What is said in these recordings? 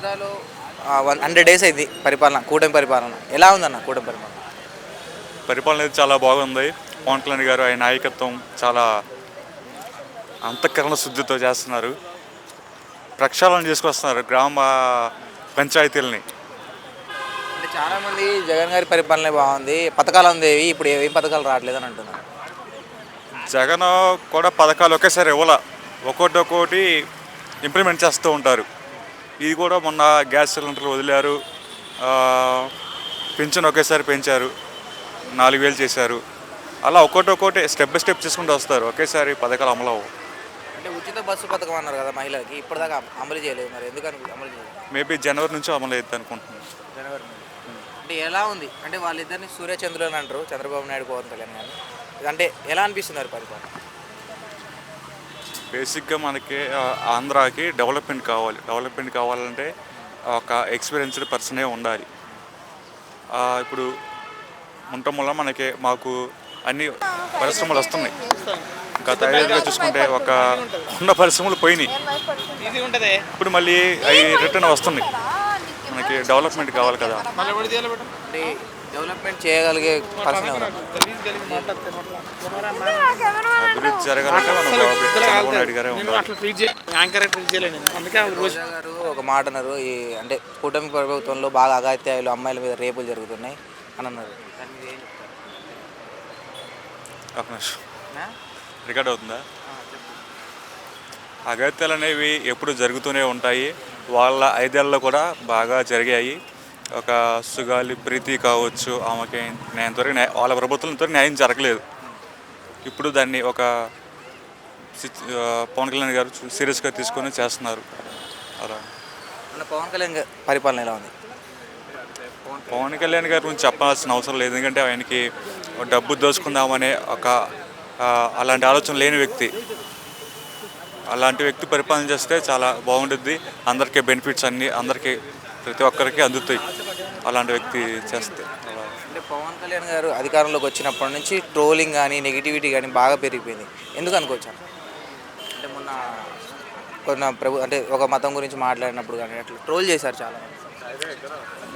ఆంధ్రాలో 100 డేస్ అయింది పరిపాలన, కూటమి పరిపాలన. ఎలా ఉందన్న కూటమి పరిపాలన? పరిపాలన అయితే చాలా బాగుంది. పవన్ కళ్యాణ్ గారు ఆయన నాయకత్వం చాలా అంతఃకరణ శుద్ధితో చేస్తున్నారు. ప్రక్షాళన చేసుకొస్తున్నారు గ్రామ పంచాయతీలని. అంటే చాలామంది జగన్ గారి పరిపాలనే బాగుంది, పథకాలు అందేవి, ఇప్పుడు ఏం పథకాలు రావట్లేదని అంటున్నారు. జగన్ కూడా పథకాలు ఒకేసారి ఇవ్వాల, ఒక్కొక్కటి ఇంప్లిమెంట్ చేస్తూ ఉంటారు. ఇది కూడా మొన్న గ్యాస్ సిలిండర్లు వదిలారు, పింఛన్ ఒకేసారి పెంచారు, 4,000 చేశారు. అలా ఒక్కొక్కటి స్టెప్ బై స్టెప్ చేసుకుంటూ వస్తారు. ఒకేసారి పథకాలు అమలు అవ్వవు. అంటే ఉచిత బస్సు పథకం అన్నారు కదా మహిళలకి, ఇప్పటిదాకా అమలు చేయలేదు, మరి ఎందుకని అమలు చేయలేదు? మేబీ జనవరి నుంచి అమలు అవుతుంది అనుకుంటున్నాను. జనవరి నుంచి. అంటే ఎలా ఉంది అంటే వాళ్ళిద్దరిని సూర్యచంద్రులు అని అంటారు, చంద్రబాబు నాయుడు పవన్ కళ్యాణ్ గారు. అంటే ఎలా అనిపిస్తున్నారు పరిపాలన? బేసిక్గా మనకి ఆంధ్రాకి డెవలప్మెంట్ కావాలంటే ఒక ఎక్స్పీరియన్స్డ్ పర్సనే ఉండాలి. ఇప్పుడు ఉండటం వల్ల మాకు అన్ని పరిశ్రమలు వస్తున్నాయి. గత 5 ఏళ్ళుగా చూసుకుంటే ఉన్న పరిశ్రమలు పోయినాయి, ఇప్పుడు మళ్ళీ అవి రిటర్న్ వస్తున్నాయి. మనకి డెవలప్మెంట్ కావాలి కదా. అంటే డెవలప్మెంట్ చేయగలిగే పర్సన్ ఎవరు? అభివృద్ధి జరగాలంటే మనం చంద్రబాబు నాయుడు గారే ఉండాలి. రోజా గారు ఒక మాట అన్నారు, ఈ అంటే కూటమి ప్రభుత్వంలో బాగా అఘాయిత్యాలు, అమ్మాయిల మీద రేపులు జరుగుతున్నాయి అని అన్నారు. ఒక నిమిషం, రికార్డ్ అవుతుందా? అగత్యాలు అనేవి ఎప్పుడు జరుగుతూనే ఉంటాయి. వాళ్ళ 5 ఏళ్ళలో కూడా బాగా జరిగాయి. ఒక సుగాలి ప్రీతి కావచ్చు, ఆమెకి వాళ్ళ ప్రభుత్వంతో న్యాయం జరగలేదు. ఇప్పుడు దాన్ని ఒక పవన్ కళ్యాణ్ గారు సీరియస్గా తీసుకొని చేస్తున్నారు. అలా పవన్ కళ్యాణ్ పరిపాలన ఎలా ఉంది? పవన్ కళ్యాణ్ గారి గురించి చెప్పాల్సిన అవసరం లేదు, ఎందుకంటే ఆయనకి డబ్బు దోచుకుందామనే అలాంటి ఆలోచన లేని వ్యక్తి. అలాంటి వ్యక్తి పరిపాలన చేస్తే చాలా బాగుంటుంది. అందరికీ బెనిఫిట్స్ అన్నీ ప్రతి ఒక్కరికి అందుతాయి అలాంటి వ్యక్తి చేస్తే. అంటే పవన్ కళ్యాణ్ గారు అధికారంలోకి వచ్చినప్పటి నుంచి ట్రోలింగ్ కానీ నెగిటివిటీ కానీ బాగా పెరిగిపోయింది, ఎందుకు అనుకోవచ్చాను? అంటే మొన్న అంటే ఒక మతం గురించి మాట్లాడినప్పుడు కానీ అట్లా ట్రోల్ చేశారు చాలా.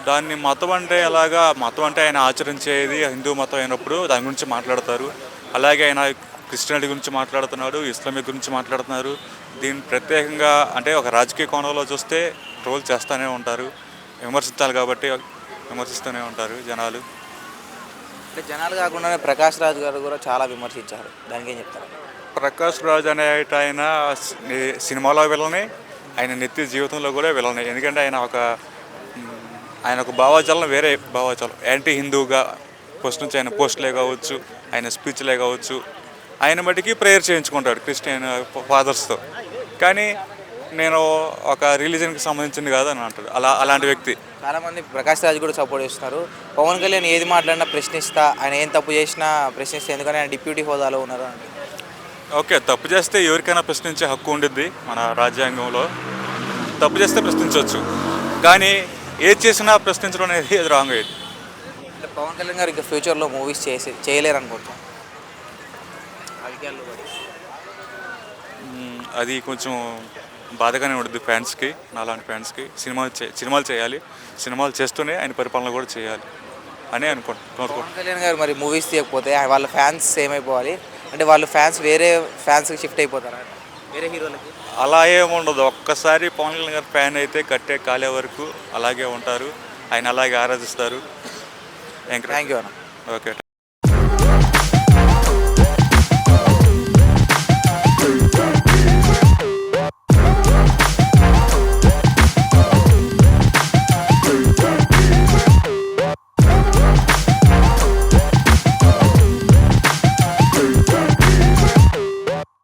దాన్ని మతం అంటే ఎలాగా, మతం అంటే ఆయన ఆచరించేది హిందూ మతం అయినప్పుడు దాని గురించి మాట్లాడతారు. అలాగే ఆయన క్రిస్టియానిటీ గురించి మాట్లాడుతున్నాడు, ఇస్లామిక్ గురించి మాట్లాడుతున్నారు. దీన్ని ప్రత్యేకంగా అంటే ఒక రాజకీయ కోణంలో చూస్తే ట్రోల్ చేస్తూనే ఉంటారు. విమర్శించాలి కాబట్టి విమర్శిస్తూనే ఉంటారు జనాలు. అంటే జనాలు కాకుండానే ప్రకాష్ రాజ్ గారు కూడా చాలా విమర్శించారు, దానికి ఏం చెప్తారు? ప్రకాష్ రాజ్ అనే ఆయన సినిమాలో విలనే, ఆయన నిత్య జీవితంలో కూడా విలనే. ఎందుకంటే ఆయన ఒక భావాజాలం, వేరే భావాజాలం, యాంటీ హిందూగా ఫస్ట్ నుంచి ఆయన పోస్టులే కావచ్చు, ఆయన స్పీచ్లే కావచ్చు, ఆయన మటుకి ప్రేయర్ చేయించుకుంటాడు క్రిస్టియన్ ఫాదర్స్తో. కానీ నేను ఒక రిలీజన్కి సంబంధించింది కాదు అని అంటాడు. అలాంటి వ్యక్తి. చాలామంది ప్రకాష్ రాజ్ కూడా సపోర్ట్ చేస్తున్నారు. పవన్ కళ్యాణ్ ఏది మాట్లాడినా ప్రశ్నిస్తా, ఆయన ఏం తప్పు చేసినా ప్రశ్నిస్తా, ఎందుకంటే ఆయన డిప్యూటీ హోదాలో ఉన్నారు అంటే. ఓకే, తప్పు చేస్తే ఎవరికైనా ప్రశ్నించే హక్కు ఉండిద్ది మన రాజ్యాంగంలో. తప్పు చేస్తే ప్రశ్నించవచ్చు, కానీ ఏది చేసినా ప్రశ్నించడం అనేది అది రాంగ్ అయ్యేది. అంటే పవన్ కళ్యాణ్ గారు ఇంకా ఫ్యూచర్లో మూవీస్ చేయలేరు అనుకుంటున్నాను. అది కొంచెం బాధగానే ఉంటుంది ఫ్యాన్స్కి, నాలాంటి ఫ్యాన్స్కి. సినిమాలు చేయాలి, సినిమాలు చేస్తూనే ఆయన పరిపాలన కూడా చేయాలి అని అనుకుంటున్నాను. పవన్ కళ్యాణ్ గారు మరి మూవీస్ తీయకపోతే వాళ్ళ ఫ్యాన్స్ ఏమైపోవాలి? అంటే వాళ్ళు ఫ్యాన్స్ వేరే ఫ్యాన్స్కి షిఫ్ట్ అయిపోతారా, వేరే హీరోలకి? అలా ఏముండదు. ఒక్కసారి పవన్ కళ్యాణ్ గారు ఫ్యాన్ అయితే కట్టే కాలే వరకు అలాగే ఉంటారు. ఆయన అలాగే ఆరాధిస్తారు. థ్యాంక్ యూ అన్న. ఓకే.